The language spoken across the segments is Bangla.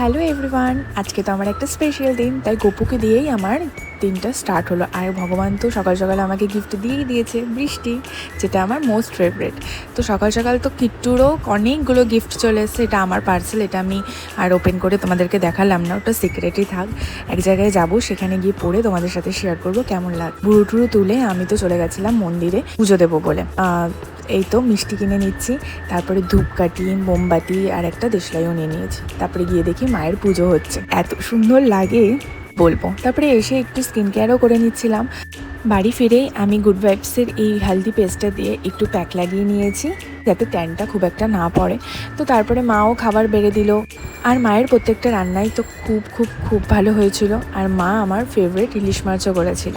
হ্যালো এভরিওয়ান, আজকে তো আমার একটা স্পেশাল দিন, তাই গপুকে দিয়েই আমার দিনটা স্টার্ট হলো। আর ভগবান তো সকাল সকাল আমাকে গিফট দিয়েই দিয়েছে বৃষ্টি, যেটা আমার মোস্ট ফেভারিট। তো সকাল সকাল তো কিট্টুরও অনেকগুলো গিফট চলে এসেছে। এটা আমার পার্সেল, এটা আমি আর ওপেন করে তোমাদেরকে দেখালাম না, ওটা সিক্রেটই থাক। এক জায়গায় যাব, সেখানে গিয়ে পড়ে তোমাদের সাথে শেয়ার করবো কেমন লাগে। বুড়ো টুরু তুলে আমি তো চলে গেছিলাম মন্দিরে পুজো দেবো বলে। এই তো মিষ্টি কিনে নিচ্ছি, তারপরে ধূপকাঠি, মোমবাতি আর একটা দেশলাইও নিয়ে নিয়েছি। তারপরে গিয়ে দেখি মায়ের পুজো হচ্ছে, এত সুন্দর লাগে বলবো। তারপরে এসে একটু স্কিন কেয়ারও করে নিচ্ছিলাম। বাড়ি ফিরেই আমি গুড ভাইবসের এই হেলদি পেস্টটা দিয়ে একটু প্যাক লাগিয়ে নিয়েছি, যাতে ট্যানটা খুব একটা না পড়ে। তো তারপরে মাও খাবার বেড়ে দিল। আর মায়ের প্রত্যেকটা রান্নাই তো খুব খুব খুব ভালো হয়েছিল। আর মা আমার ফেভারিট ইলিশ মাছও করেছিল।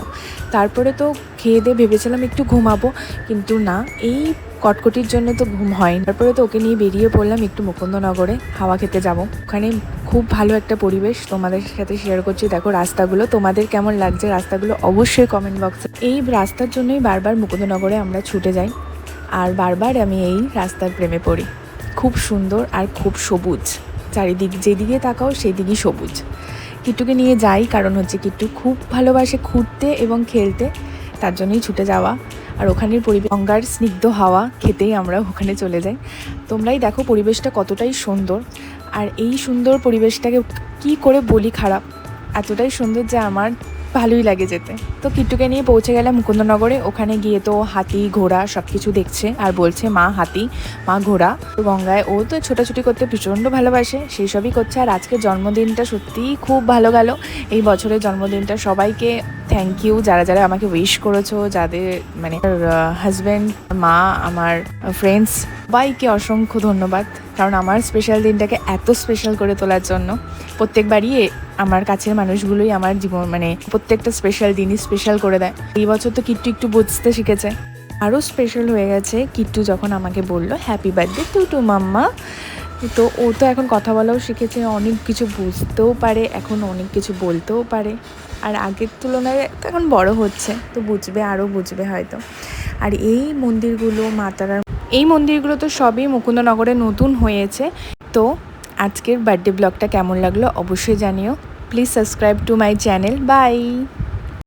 তারপরে তো খেয়ে দিয়ে ভেবেছিলাম একটু ঘুমাবো, কিন্তু না, এই কটকটির জন্য তো ঘুম হয়নি। তারপরে তো ওকে নিয়ে বেরিয়ে পড়লাম একটু মুকুন্দনগরে হাওয়া খেতে যাব। ওখানে খুব ভালো একটা পরিবেশ, তোমাদের সাথে শেয়ার করছি। দেখো রাস্তাগুলো, তোমাদের কেমন লাগছে রাস্তাগুলো অবশ্যই কমেন্ট বক্সে। এই রাস্তার জন্যই বারবার মুকুন্দনগরে আমরা ছুটে যাই, আর বারবার আমি এই রাস্তার প্রেমে পড়ি। খুব সুন্দর আর খুব সবুজ, চারিদিক যেদিকে তাকাও সেদিকই সবুজ। কিট্টুকে নিয়ে যাই, কারণ হচ্ছে কিট্টু খুব ভালোবাসে ঘুরতে এবং খেলতে, তার জন্যই ছুটে যাওয়া। আর ওখানের পরিবেশ, গঙ্গার স্নিগ্ধ হাওয়া খেতেই আমরা ওখানে চলে যাই। তোমরাই দেখো পরিবেশটা কতটাই সুন্দর। আর এই সুন্দর পরিবেশটাকে কি করে বলি খারাপ, এতটাই সুন্দর যে আমার ভালোই লাগে যেতে। তো কিট্টুকে নিয়ে পৌঁছে গেলাম মুকুন্দনগরে। ওখানে গিয়ে তো হাতি ঘোড়া সব কিছু দেখছে আর বলছে মা হাতি, মা ঘোড়া। তো গঙ্গায় ও তো ছোটাছুটি করতে প্রচণ্ড ভালোবাসে, সেই সবই করছে। আর আজকের জন্মদিনটা সত্যিই খুব ভালো গেল। এই বছরের জন্মদিনটা সবাইকে থ্যাংক ইউ, যারা যারা আমাকে উইশ করেছো, যাদের মানে হাজব্যান্ড, মা, আমার ফ্রেন্ডস, সবাইকে অসংখ্য ধন্যবাদ। কারণ আমার স্পেশাল দিনটাকে এত স্পেশাল করে তোলার জন্য। প্রত্যেকবারই আমার কাছের মানুষগুলোই আমার জীবন মানে প্রত্যেকটা স্পেশাল দিনই স্পেশাল করে দেয়। এই বছর তো কিট্টু একটু বুঝতে শিখেছে। আরও স্পেশাল হয়ে গেছে কিট্টু যখন আমাকে বললো হ্যাপি বার্থডে টু মাম্মা। তো ও তো এখন কথা বলাও শিখেছে, অনেক কিছু বুঝতেও পারে, এখন অনেক কিছু বলতেও পারে। আর আগের তুলনায় এখন বড় হচ্ছে, তো বুঝবে, আরও বুঝবে হয়তো। আর এই মন্দিরগুলো, মাতারার এই মন্দিরগুলো তো সবই মুকুন্দনগরে নতুন হয়েছে। তো আজকের বার্থডে ব্লগটা কেমন লাগলো অবশ্যই জানিও। Please subscribe to my channel. By.